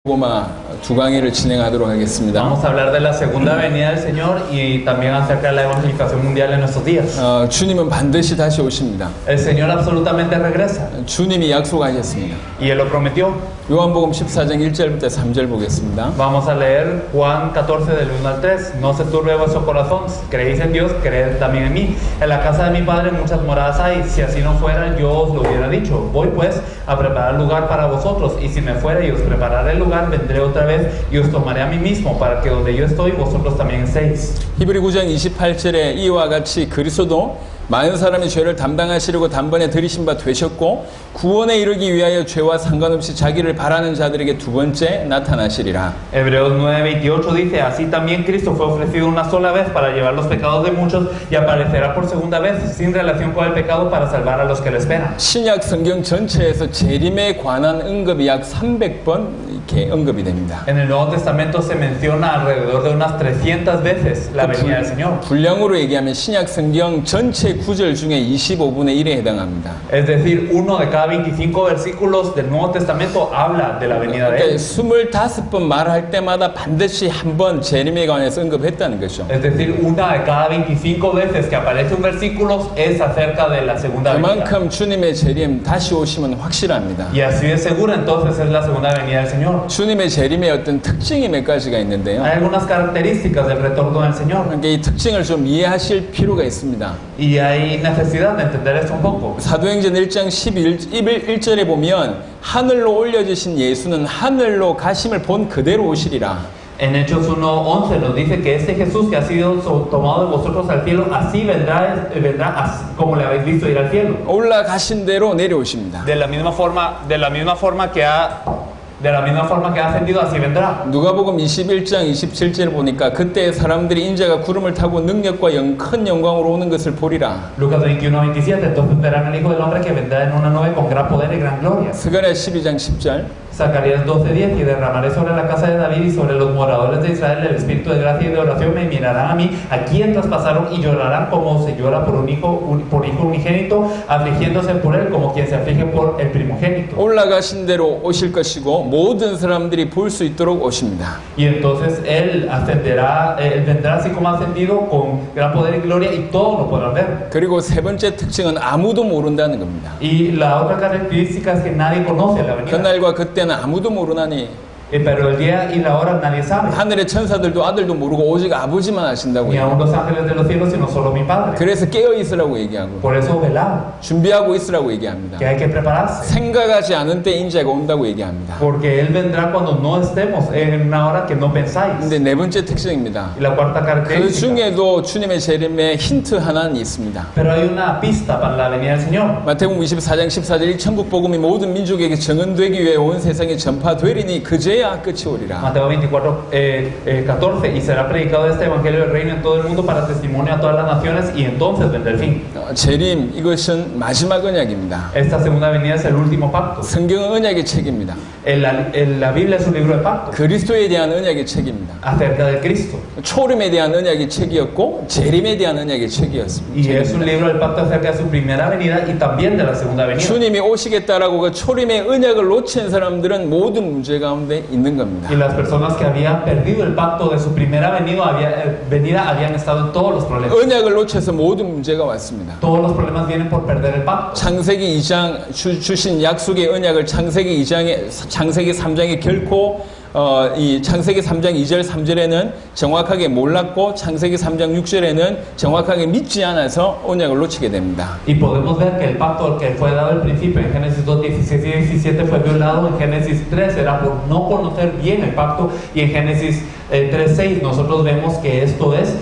고마 두 강의를 진행하도록 하겠습니다. Vamos a hablar de la segunda venida del Señor y también acerca de la evangelización mundial en nuestros días. 주님은 반드시 다시 오십니다. El Señor absolutamente regresa 주님이 약속하셨습니다. y Él lo prometió. 요한복음 14장 1절부터 3절 보겠습니다. Vamos a leer Juan 14 del 1 al 3. No se turbe vuestro corazón, creéis en Dios, creed también en mí. En la casa de mi Padre muchas moradas hay, si así no fuera yo os lo hubiera dicho. Voy pues a preparar lugar para vosotros, y si me fuera y os prepararé el lugar, vendré otra vez y os tomaré a mí mismo, para que donde yo estoy vosotros también estéis. 히브리 9장 28절에 이와 같이 그리스도도 많은 사람의 죄를 담당하시려고 단번에 들이신 바 되셨고 구원에 이르기 위하여 죄와 상관없이 자기를 바라는 자들에게 두 번째 나타나시리라. Hebreos 9:28 dice, así también Cristo fue ofrecido una sola vez para llevar los pecados de muchos y aparecerá por segunda vez sin relación con el pecado para salvar a los que le esperan. 신약 성경 전체에서 재림에 관한 언급이 약 300번 이렇게 언급이 됩니다. En el Nuevo Testamento se menciona alrededor de unas 300 veces la venida del Señor. 분량으로 얘기하면 신약 성경 전체 구절 중에 25분의 1에 해당합니다. Es decir, uno de cada 25 versículos del Nuevo Testamento habla de la venida de Él. 25번 말할 때마다 반드시 한 번 재림에 관해서 언급했다는 것이죠. Es decir, una de cada 25 veces que aparece un versículo es acerca de la segunda venida. 그만큼 주님의 재림 다시 오시면 확실합니다. Y así de seguro entonces es la segunda venida del Señor. 주님의 재림의 어떤 특징이 몇 가지가 있는데요. Hay algunas características del retorno del Señor. 그러니까 이 특징을 좀 이해하실 필요가 있습니다. Y hay necesidad de entender esto un poco. 사도행전 1장 11절에 보면 하늘로 올려주신 예수는 하늘로 가심을 본 그대로 오시리라. En Hechos 1:11 nos dice que este Jesús que ha sido tomado de vosotros al cielo, así vendrá así, como le habéis visto ir al cielo. 올라가신 대로 내려오십니다. De la misma forma que ha ascendido, así vendrá. 누가복음 21장 27절 보니까 그때 사람들이 인자가 구름을 타고 능력과 큰 영광으로 오는 것을 보리라. Lucas 21:27, entonces verán al Hijo del Hombre que vendrá en una nube con gran poder y gran gloria. 스가랴 12장 10절. Zacarías 12:10, y derramaré sobre la casa de David y sobre los moradores de Israel el espíritu de gracia y de oración, me mirarán a mí, a quien traspasaron, y llorarán como se llora por hijo unigénito, afligiéndose por él como quien se aflige por el primogénito. 올라가신 대로 오실 것이고 모든 사람들이 볼 수 있도록 오십니다. Y entonces él vendrá así como ascendido con gran poder y gloria, y todos lo podrán ver. 그리고 세 번째 특징은 아무도 모른다는 겁니다. Y la otra característica es que nadie conoce la venida. 그날과 그때는 아무도 모르나니 Pero el día y la hora nadie sabe. 하늘의 천사들도 아들도 모르고 오직 아버지만 아신다고 Ni aun los ángeles de los cielos, sino solo mi Padre. 그래서 깨어 있으라고 얘기하고 Por eso velad, 준비하고 있으라고 얘기합니다. que hay que prepararse. 생각하지 않은 때 인자가 온다고 얘기합니다. Porque Él vendrá cuando no estemos, en una hora que no pensáis. 근데 네 번째 특징입니다. Y la cuarta 그 característica. 중에도 주님의 재림에 힌트 하나는 있습니다. Pero hay una pista para la venida del Señor. 마태복음 24장 14절 천국 복음이 모든 민족에게 증언되기 위해 온 세상에 전파되리니 그제야 끝이 오리라. Mateo 24:14, y será predicado este evangelio del reino en todo el mundo para testimonio a todas las naciones, y entonces vendrá el fin. 재림 이것은 마지막 언약입니다. Esta segunda venida es el último pacto. 성경은 언약의 책입니다. La Biblia es un libro de pacto 그리스도에 대한 언약의 책입니다. acerca de Cristo. 초림에 대한 언약의 책이었고 재림에 대한 언약의 책이었습니다. Y es un libro del pacto acerca de su primera venida y también de la segunda venida. 주님이 오시겠다라고 그 초림의 언약을 놓친 사람들은 모든 문제 가운데 있는 겁니다. Y las personas que habían perdido el pacto de su primera venida habían estado en todos los problemas. 언약을 놓쳐서 모든 문제가 왔습니다. Todos los problemas vienen por perder el pacto. 창세기 2장 주신 약속의 언약을 창세기 3장에 결코 이 창세기 3장 2절 3절에는 정확하게 몰랐고 창세기 3장 6절에는 정확하게 믿지 않아서 언약을 놓치게 됩니다. Y podemos ver que el pacto que fue dado al principio en Génesis 2:16 y 17 fue violado en Génesis 3, era por no conocer bien el pacto, y en Génesis 3:6 nosotros vemos que esto es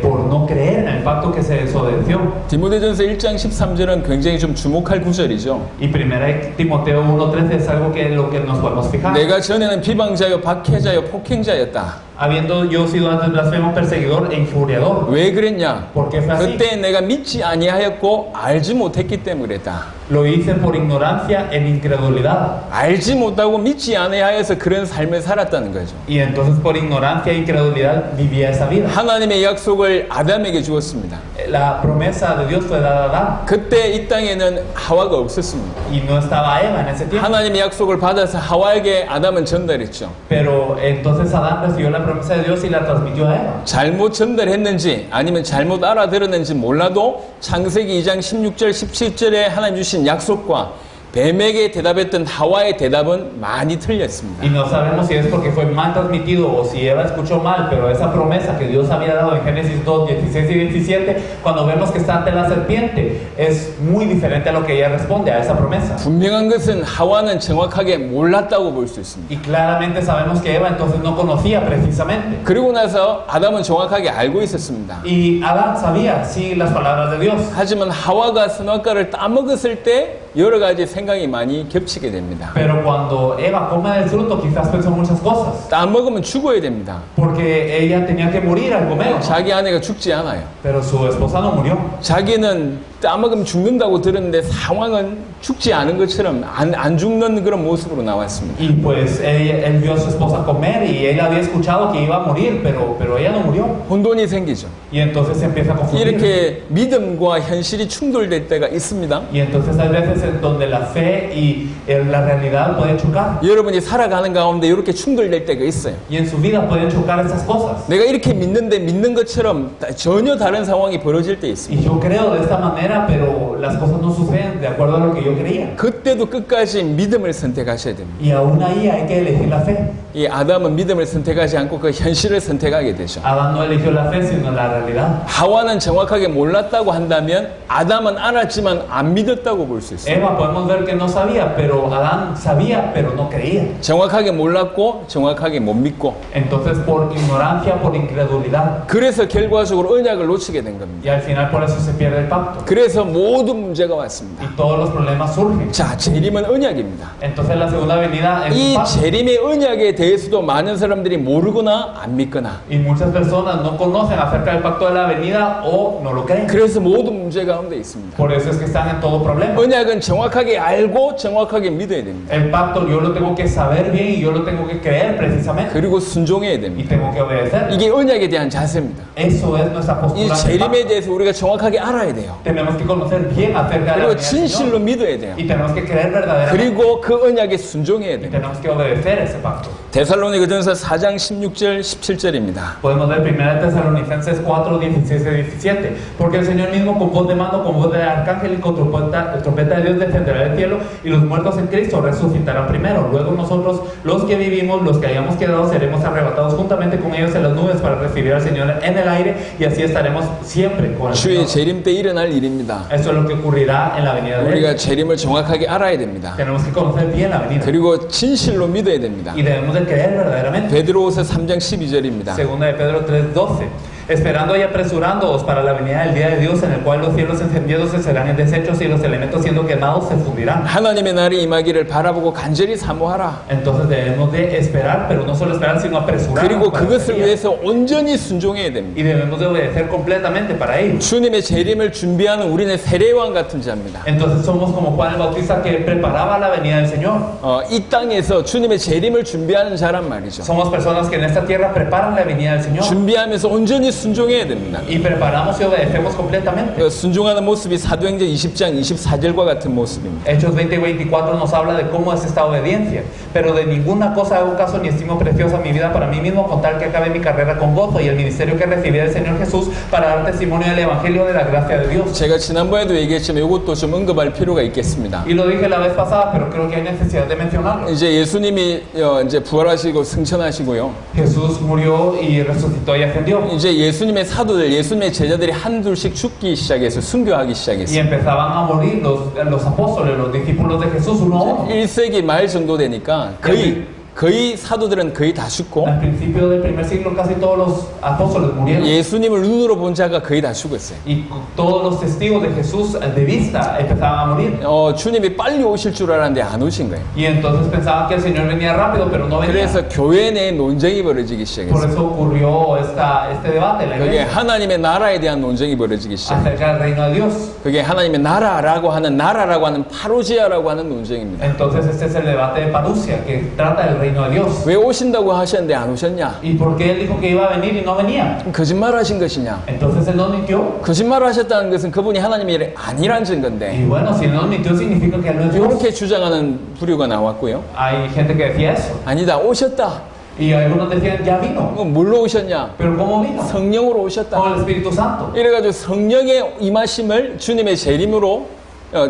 por no creer en el pacto que se desobedeció. 디모데전서 1장 13절은 굉장히 좀 주목할 구절이죠. Y primera de Timoteo 1:13 es algo que lo que nos podemos fijar. 내가 전에는 비방자요 박해자요 폭행자였다. habiendo yo sido antes blasfemo, perseguidor e injuriador. 왜 그랬냐? ¿Por qué fue así? 그때 내가 믿지 아니하였고 알지 못했기 때문에 그랬다. Lo hice por ignorancia en incredulidad. 알지 못하고 믿지 아니하여서 그런 삶을 살았다는 거죠. Y entonces por ignorancia e incredulidad vivía esa vida. 하나님의 약속을 아담에게 주었습니다. La promesa de Dios fue dada a Adán 그때 이 땅에는 하와가 없었습니다. y no estaba Eva en ese tiempo. 하나님의 약속을 받아서 하와에게 아담은 전달했죠. Pero entonces Adán recibió la promesa de Dios y la transmitió a Eva. 잘못 전달했는지 아니면 잘못 알아들었는지 몰라도 창세기 2장 16절 17절에 하나님 주신 약속과 뱀에게 대답했던 하와의 대답은 많이 틀렸습니다. Y no sabemos si es porque fue mal transmitido o si Eva escuchó mal, pero esa promesa que Dios había dado en Génesis 2, 16 y 17, cuando vemos que está ante la serpiente, es muy diferente a lo que ella responde a esa promesa. 분명한 것은 하와는 정확하게 몰랐다고 볼 수 있습니다. Y claramente sabemos que Eva entonces no conocía precisamente. 그리고 나서 아담은 정확하게 알고 있었습니다. Y Adán sabía, sí, las palabras de Dios. 하지만 하와가 선악과를 따먹었을 때 여러 가지 생각이 많이 겹치게 됩니다. Pero cuando Eva come del fruto, quizás pensó muchas cosas. 따먹으면 죽어야 됩니다. Porque ella tenía que morir al comer. 자기 아내가 죽지 않아요. Pero su esposa no murió. 자기는 따먹으면 죽는다고 들었는데 상황은 죽지 않은 것처럼 안 죽는 그런 모습으로 나왔습니다. Y pues él vio a su esposa comer y él había escuchado que iba a morir, pero ella no murió. 혼돈이 생기죠. Y entonces se empieza a confundir. 이렇게 믿음과 현실이 충돌될 때가 있습니다. Y entonces hay veces en donde la fe y la realidad pueden chocar. 여러분이 살아가는 가운데 이렇게 충돌될 때가 있어요. Y en su vida pueden chocar esas cosas. 내가 이렇게 믿는데 믿는 것처럼 전혀 다른 상황이 벌어질 때 있습니다. Y yo creo de esta manera, pero las cosas no suceden de acuerdo a lo que yo creía. 그때도 끝까지 믿음을 선택하셔야 됩니다. Y aún ahí hay que elegir la fe. 이 아담은 믿음을 선택하지 않고 그 현실을 선택하게 되죠. Adán no eligió la fe, sino la realidad. 하와는 정확하게 몰랐다고 한다면 아담은 알았지만 안 믿었다고 볼 수 있어요. Eva podemos ver que no sabía, pero Adán sabía, pero no creía. 정확하게 몰랐고 정확하게 못 믿고 Entonces por ignorancia, por incredulidad. 그래서 결과적으로 언약을 놓치게 된 겁니다. Y al final por eso se pierde el pacto. 그래서 모든 문제가 왔습니다. Y todos los problemas surgen. 자, 재림은 언약입니다. Entonces la segunda venida es 이 un pacto. 재림의 언약에 대해서도 많은 사람들이 모르거나 안 믿거나 Y muchas personas no conocen acerca del pacto de la venida o no lo creen. 그래서 모든 문제 가운데 있습니다. Por eso es que están en todo problema. 언약은 정확하게 알고 정확하게 믿어야 됩니다. El pacto yo lo tengo que saber bien y yo lo tengo que creer precisamente. 그리고 순종해야 Y 됩니다. tengo que obedecer. 이게 언약에 대한 자세입니다. Eso es nuestra 이 postura. del 재림에 pacto. 대해서 우리가 정확하게 알아야 돼요. Tenemos que conocer bien acerca de la 그리고 venida del 진실로 Señor. 믿어야 돼요. Y tenemos que creer verdaderamente. 그리고 그 언약에 순종해야 Y 돼요. tenemos que obedecer ese pacto. 데살로니가전서 4장 16절 17절입니다. Podemos ver 1 Tesalonicenses 4, 16 y 17. Porque el Señor mismo con voz de mando, con voz de arcángel y con trompeta de Dios descenderá del cielo y los muertos en Cristo resucitarán primero. Luego nosotros, los que vivimos, los que hayamos quedado, seremos arrebatados juntamente con ellos en las nubes para recibir al Señor en el aire y así estaremos siempre con el 주의 Señor. 재림 때 일어날 일입니다. Eso es lo que ocurrirá en la venida de 우리가 Él. 재림을 정확하게 알아야 됩니다. Tenemos que conocer bien la venida 그리고 진실로 믿어야 됩니다. y debemos de creer verdaderamente. 베드로후서 3장 12절입니다. Segunda de Pedro 3:12. Esperando y apresurándoos para la venida del día de Dios, en el cual los cielos encendidos serán deshechos y los elementos siendo quemados se fundirán. 하나님의 날이 임하기를 바라보고 간절히 사모하라. Entonces debemos de esperar, pero no solo esperar, sino apresurarnos. 그리고 para 그것을 ese día. 위해서 온전히 순종해야 됩니다. Y debemos de obedecer completamente para ello. 주님의 재림을 준비하는 우리는 세례왕 같은 자입니다. Entonces somos como Juan el Bautista que preparaba la venida del Señor. 이 땅에서 주님의 재림을 준비하는 자란 말이죠. Somos personas que en esta tierra preparan la venida del Señor. 준비하면서 온전히 순종해야 됩니다. Y preparamos y obedecemos completamente. 순종하는 모습이 사도행전 20장 24절과 같은 모습입니다. Hechos 20 y 24 nos habla de cómo es esta obediencia. Pero de ninguna cosa hago caso ni estimo preciosa mi vida para mí mismo, con tal que acabe mi carrera con gozo y el ministerio que recibí del Señor Jesús para dar testimonio del Evangelio de la gracia de Dios. 제가 지난번에도 얘기했지만 이것도 좀 언급할 필요가 있겠습니다. Y lo dije la vez pasada, pero creo que hay necesidad de mencionarlo. 이제 예수님이 이제 부활하시고 승천하시고요. Jesús murió y resucitó y ascendió. 이제 예수님의 사도들, 예수님의 제자들이 한둘씩 죽기 시작해서 순교하기 Y 시작했어요. empezaban a morir los apóstoles, los discípulos de Jesús, uno a uno. 1세기 말 정도 되니까 거의 거의 사도들은 거의 다 죽고 Al principio del primer siglo casi todos los apóstoles murieron. 예수님을 눈으로 본 자가 거의 다 죽었어요. Y todos los testigos de Jesús de vista empezaban a morir. 주님이 빨리 오실 줄 알았는데 안 오신 거예요. Y entonces pensaban que el Señor venía rápido, pero no venía. 그래서 교회 내에 논쟁이 벌어지기 Por 시작했어요. eso ocurrió este debate en la 그게 iglesia 하나님의 나라에 대한 논쟁이 벌어지기 시작해요. acerca del reino de Dios. 그게 하나님의 나라라고 하는 파루지아라고 하는 논쟁입니다. Entonces este es el debate de Parusia, que trata del reino de Dios. 왜 오신다고 하셨는데 안 오셨냐? ¿Y por qué él dijo que iba a venir y no venía? 거짓말하신 것이냐? Entonces él no mintió. 거짓말하셨다는 것은 그분이 하나님이 아니란 증거인데 Y bueno, si él no mintió significa que él no es Dios. 이렇게 주장하는 부류가 나왔고요. Hay gente que decía eso. 아니다, 오셨다. Y algunos decían, ya vino. 뭘로 오셨냐? ¿Pero cómo vino? 성령으로 오셨다. Con el Espíritu Santo. 이래가지고 성령의 임하심을 주님의 재림으로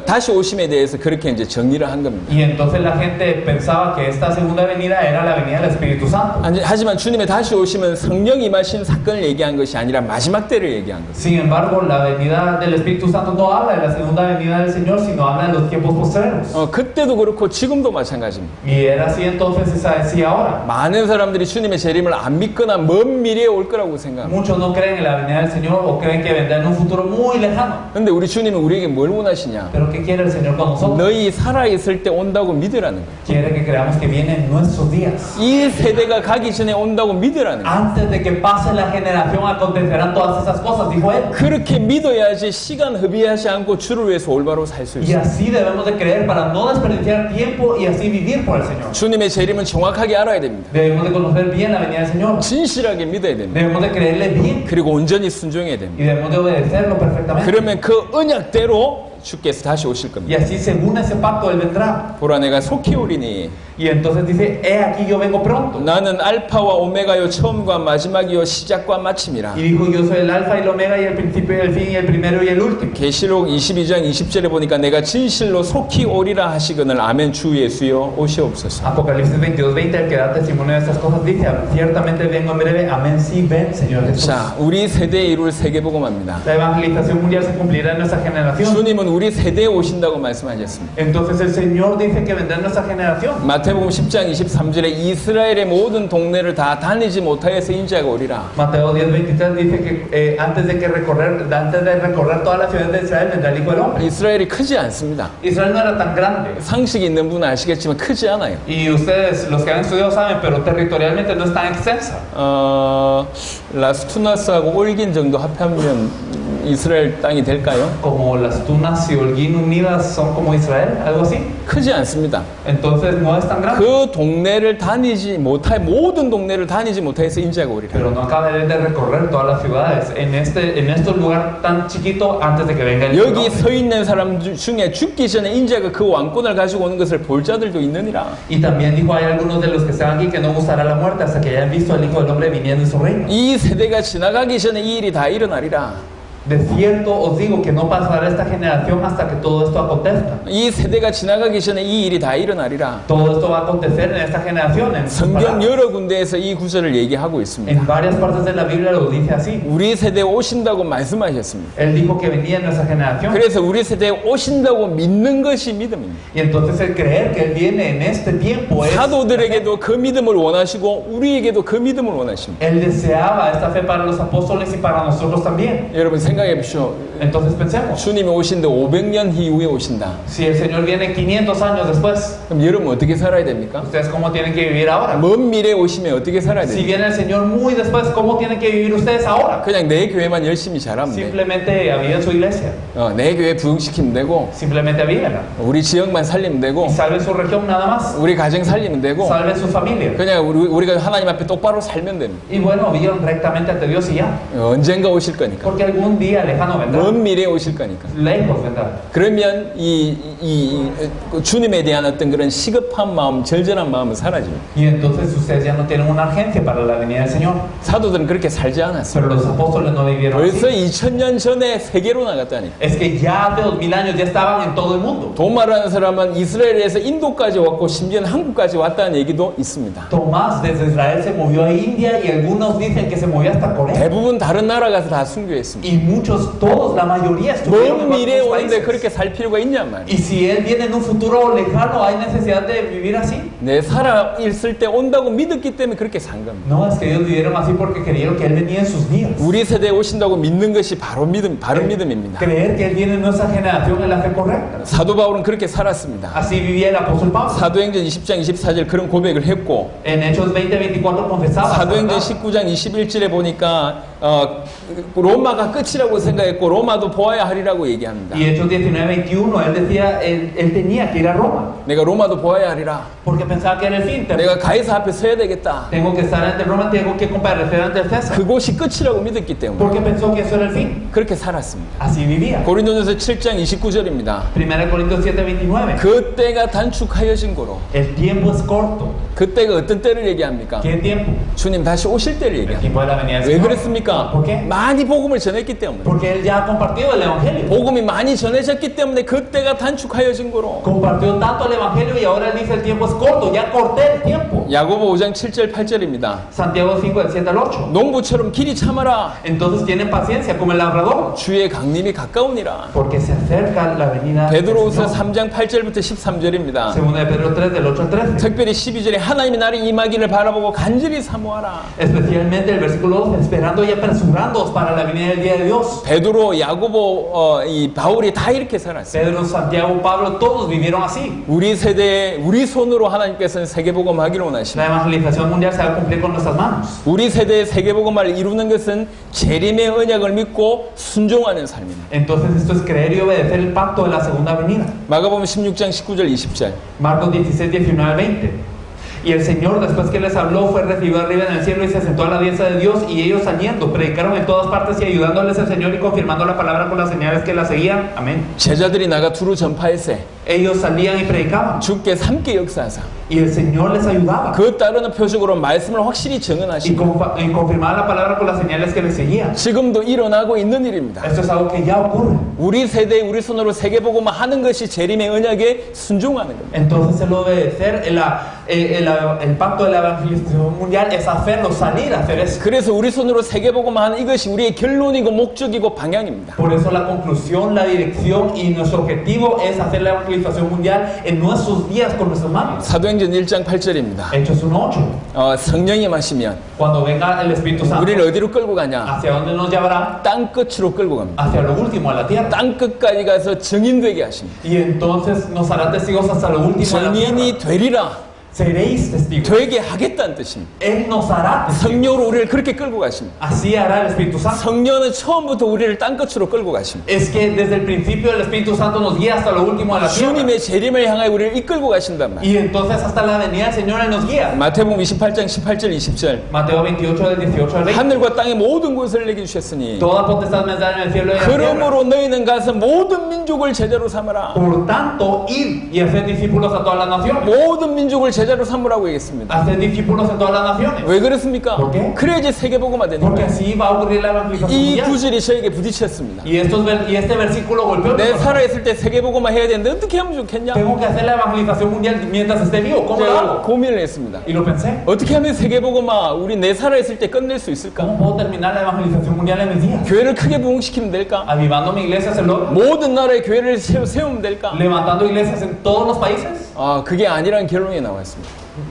다시 오심에 대해서 그렇게 이제 정리를 한 겁니다. Y entonces la gente pensaba que esta segunda venida era la venida del Espíritu Santo. 하지만 주님의 다시 오심은 성령 임하신 사건을 얘기한 것이 아니라 마지막 때를 얘기한 것. Sin embargo, la venida del Espíritu Santo no habla de la segunda venida del Señor, sino habla de los tiempos postreros. 그때도 그렇고 지금도 마찬가지입니다. Y era así entonces, es así ahora. 많은 사람들이 주님의 재림을 안 믿거나 먼 미래에 올 거라고 생각합니다. Muchos no creen en la venida del Señor o creen que vendrá en un futuro muy lejano. 근데 우리 주님은 우리에게 뭘 원하시냐? Pero ¿qué quiere el Señor con nosotros? 너희 살아있을 때 온다고 믿으라는 거예요. Quiere que creamos que viene en nuestros días. 이 세대가 가기 전에 온다고 믿으라는 거예요. Antes de que pase la generación acontecerán todas esas cosas, dijo él. 그렇게 믿어야지 시간 허비하지 않고 주를 위해서 올바로 살 수 Y 있어요. así debemos de creer para no desperdiciar tiempo y así vivir por el Señor. 주님의 재림은 정확하게 알아야 됩니다. Debemos de conocer bien la venida del Señor. 진실하게 믿어야 됩니다. Debemos de creerle bien 그리고 온전히 순종해야 됩니다. y debemos de obedecerlo perfectamente. 그러면 그 언약대로 주께서 다시 오실 Y 겁니다. así según ese pacto él vendrá. 보라 내가 속히 오리니 Y entonces dice, he aquí yo vengo pronto. 나는 알파와 오메가요 처음과 마지막이요 시작과 마침이라. Y dijo, yo soy el alfa y el omega y el principio y el fin y el primero y el último. 계시록 22장 20절에 보니까 내가 진실로 속히 오리라 하시거늘 아멘 주 예수여 오시옵소서. Apocalipsis 22:20, el que da testimonio de estas cosas dice, ciertamente vengo en breve, amén, sí, ven, Señor Jesús. 자, 우리 세대에 이룰 세계복음합니다. La evangelización mundial se cumplirá en nuestra generación. 주님은 우리 세대에 오신다고 말씀하셨습니다. Entonces el Señor dice que vendrá en nuestra generación. 마태복음 10장 23절에 이스라엘의 모든 동네를 다 다니지 못하여서 인자가 오리라. Mateo 10:23 dice que antes de recorrer todas las ciudades de Israel vendrá el Hijo del Hombre. 이스라엘이 크지 않습니다. Israel no era tan grande. 상식이 있는 분은 아시겠지만 크지 않아요. Y ustedes, los que han estudiado, saben, pero territorialmente no es tan extensa. 라스투나스하고 올긴 정도 합하면 이스라엘 땅이 될까요? Como las Tunas y Holguín unidas son como Israel, algo así. 크지 않습니다. Entonces no es tan grande. 그 동네를 다니지 못해 모든 동네를 다니지 못해서 인자가 오리라. Pero no acabaré de recorrer todas las ciudades en este lugar tan chiquito antes de que venga el Hijo del 여기 Hombre. 서 있는 사람 중에 죽기 전에 인자가 그 왕권을 가지고 오는 것을 볼 자들도 있느니라. Y también dijo, hay algunos de los que están aquí que no gustará la muerte hasta que hayan visto al Hijo del Hombre viniendo en su reino. 이 세대가 지나가기 전에 이 일이 다 일어나리라. De cierto os digo que no pasará esta generación hasta que todo esto acontezca. 이 세대가 지나가기 전에 이 일이 다 일어나리라. Todo esto va a acontecer en esta generación. 성경 여러 군데에서 이 구절을 얘기하고 있습니다. En varias partes de la Biblia lo dice así. 우리 세대에 오신다고 말씀하셨습니다. Él dijo que venía en nuestra generación. 그래서 우리 세대에 오신다고 믿는 것이 믿음입니다. Y entonces el creer que Él viene en este tiempo es... 사도들에게도 그 믿음을 원하시고 우리에게도 그 믿음을 원하십니다. Él deseaba esta fe para los apóstoles y para nosotros también. 여러분 생각해 보십시오. Entonces pensemos, 주님이 오신데 500년 이후에 오신다. si el Señor viene 500 años después, 그럼 여러분 어떻게 살아야 됩니까? ¿ustedes cómo tienen que vivir ahora? 먼 미래에 오시면 어떻게 살아야 Si 됩니까? viene el Señor muy después, ¿cómo tienen que vivir ustedes ahora? 그냥 내 교회만 열심히 잘하면 돼. Simplemente aviven su iglesia, 내 교회 부흥시키면 되고 simplemente avívenla. 우리 지역만 살리면 되고 Y salven su región nada más, 우리 가정 살리면 되고 salven su familia. 그냥 우리가 하나님 앞에 똑바로 살면 됩니다. Y bueno, vivan rectamente ante Dios y ya. 언젠가 오실 거니까. Porque algún día lejano vendrá, 먼 미래에 오실 거니까. lejos vendrá. 그러면 주님에 대한 어떤 그런 시급한 마음, 절절한 마음은 사라집니다. Y entonces ustedes ya no tienen una urgencia para la venida del Señor. 사도들은 그렇게 살지 않았어요. Pero los apóstoles no vivieron 벌써 así. 2000년 전에 세계로 나갔다니. Es que ya hace 2000 años ya estaban en todo el mundo. 도마라는 사람은 이스라엘에서 인도까지 왔고 심지어는 한국까지 왔다는 얘기도 있습니다. Tomás desde Israel se movió a India y algunos dicen que se movió hasta Corea. 대부분 다른 나라 가서 다 순교했습니다. Y muchos, todos, la mayoría estuvieron 먼 en 미래에 otros 오는데 países. 그렇게 살 필요가 있냔 말이야. Y si él viene en un futuro lejano, ¿hay necesidad de vivir así? 내 살아 있을 때 온다고 믿었기 때문에 그렇게 산 겁니다. No, es que ellos vivieron así porque creyeron que él venía en sus días. 우리 세대에 오신다고 믿는 것이 바로 바른 믿음입니다. Creer que él viene en nuestra generación es la fe correcta. 사도 바울은 그렇게 살았습니다. Así vivía el apóstol Pablo. 사도행전 20장 24절 그런 고백을 했고, En Hechos 20:24 confesaba. 사도행전 19장 21절에 보니까 로마가 끝이라고 생각했고 로마도 보아야 하리라고 얘기합니다. Y Hechos 19:21 él decía, él tenía que ir a Roma 내가 로마도 보아야 하리라. porque pensaba que era el fin. 내가 가이사 앞에 서야 되겠다. Tengo que estar ante Roma, tengo que comparecer ante el César. 그곳이 끝이라고 믿었기 때문에 Porque pensó que eso era el fin. 그렇게 살았습니다. Así vivía. 고린도전서 7장 29절입니다. 1 Corintios 7:29. 그때가 단축하여진 거로. El tiempo es corto. 그때가 어떤 때를 얘기합니까? ¿Qué tiempo? 주님 다시 오실 때를 El 얘기합니다. tiempo de la venida del 왜 Señor. 그랬습니까? ¿Por qué? 많이 복음을 전했기 때문에. Porque él ya ha compartido el evangelio. 복음이 많이 전해졌기 때문에 그때가 단축하여진 거로. Compartió tanto el evangelio y ahora él dice el tiempo es corto. Ya corté el tiempo. 야고보 5장 7절 8절입니다. Santiago 5 del 7 al 8. 농부처럼 길이 참아라. Entonces tienen paciencia como el labrador. 주의 강림이 가까우니라. Porque se acerca la venida del 베드로후서 Señor. 3장 8절부터 13절입니다. Segunda de Pedro 3 del 8 al 13. 특별히 12절에 하나님이 나를 임하기를 바라보고 간절히 사모하라. Especialmente el versículo 2, esperando y apresurándoos para la venida del día de Dios. 베드로, 야고보, 이 바울이 다 이렇게 살았어요. Pedro, Santiago, Pablo, todos vivieron así. 우리 세대에 우리 손으로 하나님께서는 세계복음 하기를 원하십니다. La evangelización mundial se va a cumplir con nuestras manos. 우리 세대의 세계복음을 이루는 것은 재림의 언약을 믿고 순종하는 삶입니다. Entonces esto es creer y obedecer el pacto de la segunda venida. 마가복음 16장 19절 20절. Marcos 16, 19 al 20. Y el Señor, después que les habló, fue recibido arriba en el cielo y se sentó a la diestra de Dios. Y ellos saliendo, predicaron en todas partes y ayudándoles al Señor y confirmando la palabra con las señales que la seguían. Amén. 제자들이 나가 두루 전파했세. Ellos salían y predicaban. 주께 함께 역사하사. Y el Señor les ayudaba. 그 따르는 표적으로 말씀을 확실히 Y 증언하시고 confirmaba la palabra con las señales que les seguían. 지금도 일어나고 있는 일입니다. Esto es algo que ya ocurre. 우리 세대에 우리 손으로 세계복음을 하는 것이 재림의 언약에 순종하는 겁니다. Entonces el obedecer el pacto de la evangelización mundial es hacerlo, salir a hacer eso. 그래서 우리 손으로 세계복음을 하는 이것이 우리의 결론이고 목적이고 방향입니다. Por eso la conclusión, la dirección y nuestro objetivo es hacer la evangelización mundial en nuestros días con nuestras manos. 사도행전 1장 8절입니다. Hechos 1:8. 성령이 마시면 Cuando venga el Espíritu Santo, 우리를 어디로 끌고 가냐? ¿hacia dónde nos llevará? 땅 끝으로 끌고 갑니다. Hacia lo último, a la tierra. 땅 끝까지 가서 증인되게 하십니다. Y entonces nos hará testigos hasta lo último de la tierra. 증인이 되리라. Seréis testigos. 되게 하겠다는 뜻입니다. Él nos hará testigos. 성령으로 우리를 그렇게 끌고 가십니다. Así hará el Espíritu Santo. 성령은 처음부터 우리를 땅 끝으로 끌고 가십니다. Es que desde el principio el Espíritu Santo nos guía hasta lo último de la tierra. 주님의 재림을 향하여 우리를 이끌고 가신단 말이에요. Y entonces hasta la venida del Señor Él nos guía. 마태복음 28장 18절 20절. Mateo 28 del 18 al 20. 하늘과 땅의 모든 것을 내게 주셨으니 Toda potestad me da en el cielo y en la tierra. 그러므로 너희는 가서 모든 민족을 제자로 삼으라. Por tanto, id y haced discípulos a todas las naciones. 모든 민족을 제자로 삼으라고 얘기했습니다. Haced discípulos en todas las naciones. 왜 그렇습니까? ¿Por qué? 그래야지 세계복음화 되는 Porque 거예요. así va a ocurrir la evangelización 이 mundial. 구절이 저에게 부딪혔습니다. Y este versículo golpeó mi 내 corazón. 살아있을 때 세계복음화 해야 되는데 어떻게 하면 좋겠냐? Tengo que hacer la evangelización mundial mientras esté vivo. ¿Cómo lo 제가 hago? 고민을 했습니다. Y lo pensé. 어떻게 하면 세계복음화 우리 내 살아있을 때 끝낼 수 있을까? ¿Cómo puedo terminar la evangelización mundial en mis días? 교회를 크게 부흥시키면 될까? Avivando mi iglesia, hacerlo, 모든 나라의 교회를 세우면 될까? levantando iglesias en todos los países. 그게 아니라는 결론이 나왔습니다.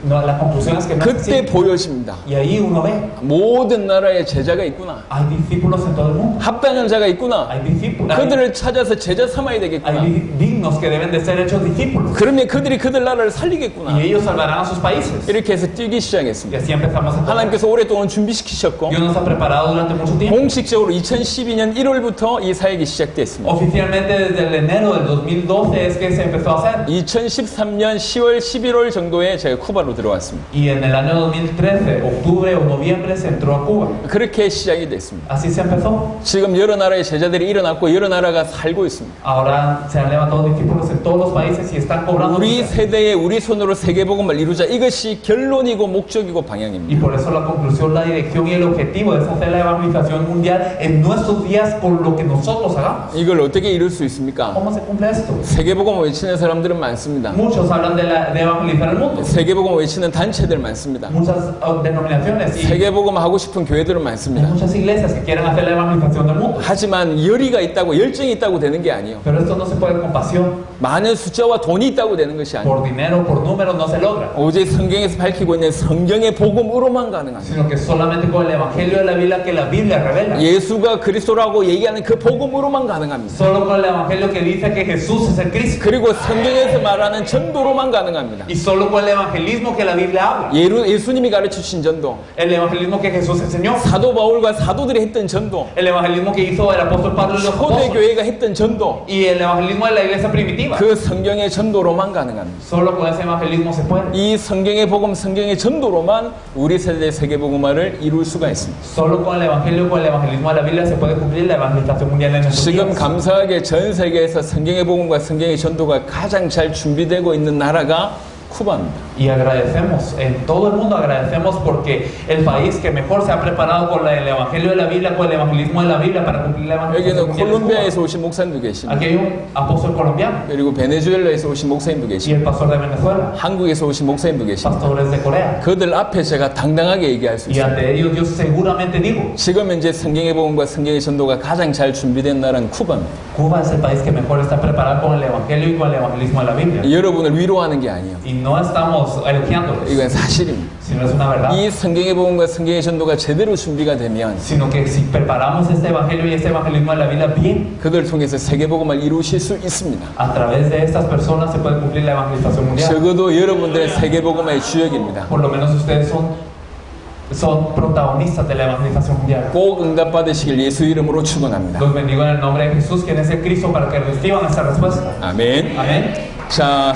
No, la conclusión es que no es 그때 así. 보여집니다. Y ahí uno ve, 모든 나라에 제자가 있구나. hay discípulos en todo el mundo. 합당한 자가 있구나. Hay discípulos. 그들을 찾아서 제자 삼아야 되겠구나. Hay dignos que deben de ser hechos discípulos. 그러면 그들이 그들 나라를 살리겠구나. Y ellos salvarán a sus países. 이렇게 해서 뛰기 Y 시작했습니다. así empezamos a trabajar. 하나님께서 오랫동안 준비시키셨고 Dios nos ha preparado durante mucho tiempo. 공식적으로 2012년 1월부터 이 사역이 시작됐습니다. Oficialmente desde el enero del 2012 es que se empezó a hacer. 2013년 10월, 11월 정도에 제가 쿠바로 들어왔습니다. Y en el año 2013, octubre o noviembre, se entró a Cuba. 그렇게 시작이 됐습니다. Así se empezó. 지금 여러 나라의 제자들이 일어났고 여러 나라가 살고 있습니다. Ahora se han levantado discípulos en todos los países y están cobrando. 우리 vida. 세대에 우리 손으로 세계복음을 이루자. 이것이 결론이고 목적이고 방향입니다. Y por eso la conclusión, la dirección y el objetivo es hacer la evangelización mundial en nuestros días con lo que nosotros hagamos. 이걸 어떻게 이룰 수 있습니까? ¿Cómo se cumple esto? 세계복음 외치는 사람들은 많습니다. Muchos hablan de evangelizar el mundo. 세계복음 세계복음 외치는 단체들 많습니다. muchas denominaciones y 세계복음 하고 싶은 교회들은 hay 많습니다. muchas iglesias que quieren hacer la evangelización del mundo. 하지만 열의가 있다고 열정이 있다고 되는 게 아니에요. Pero esto no se puede con pasión, 많은 숫자와 돈이 있다고 되는 것이 아니에요. por dinero, por números no se logra, 오직 성경에서 밝히고 있는 성경의 복음으로만 가능합니다. sino que solamente con el evangelio de la Biblia que la Biblia revela. 예수가 그리스도라고 얘기하는 그 복음으로만 가능합니다. Solo con el evangelio que dice que Jesús es el Cristo. 그리고 성경에서 말하는 전도로만 가능합니다. Y solo con el evangelismo que la Biblia habla. 예수님이 가르쳐 주신 전도, El evangelismo que Jesús enseñó. 사도 바울과 사도들이 했던 전도, El evangelismo que hizo el apóstol Pablo y los apóstoles. 초대교회가 했던 전도, Y el evangelismo de la iglesia primitiva. 그 성경의 전도로만 가능합니다. Solo con ese evangelismo se puede. 이 성경의 복음, 성경의 전도로만 우리 세대의 세계복음화를 이룰 수가 있습니다. Solo con el evangelio, con el evangelismo de la Biblia se puede cumplir la evangelización mundial en nuestros 지금 días. 감사하게 전 세계에서 성경의 복음과 성경의 전도가 가장 잘 준비되고 있는 나라가 쿠바입니다. Y agradecemos, en todo el mundo agradecemos porque el país que mejor se ha preparado con el evangelio de la Biblia, con el evangelismo de la Biblia para cumplir la evangelización 여기는 mundial es Cuba. 콜롬비아에서 오신 목사님도 계십니다. Aquí hay un apóstol colombiano 그리고 베네수엘라에서 오신 목사님도 y 계십니다. el pastor de Venezuela, 한국에서 오신 목사님도 계십니다. pastores de Corea. 그들 앞에 제가 당당하게 얘기할 수 Y 있습니다. ante ellos yo seguramente digo, 지금 현재 성경의 복음과 성경의 전도가 가장 잘 준비된 나라는 쿠바입니다. Cuba es el país que mejor está preparado con el evangelio y con el evangelismo de la Biblia. 여러분을 위로하는 게 아니에요. Y no estamos elogiándolos, 이건 사실입니다. sino es una verdad. 이 성경의 복음과 성경의 전도가 제대로 준비가 되면 Sino que si preparamos este evangelio y este evangelismo de la Biblia bien, 그들 통해서 세계복음을 이루실 수 있습니다. a través de estas personas se puede cumplir la evangelización mundial. 적어도 여러분들의 세계복음의 주역입니다. Por lo menos ustedes son protagonistas de la evangelización mundial. 꼭 응답받으시길 예수 이름으로 축원합니다. Los bendigo en el nombre de Jesús, quien es el Cristo, para que reciban esta respuesta. 아멘. Amén. 자,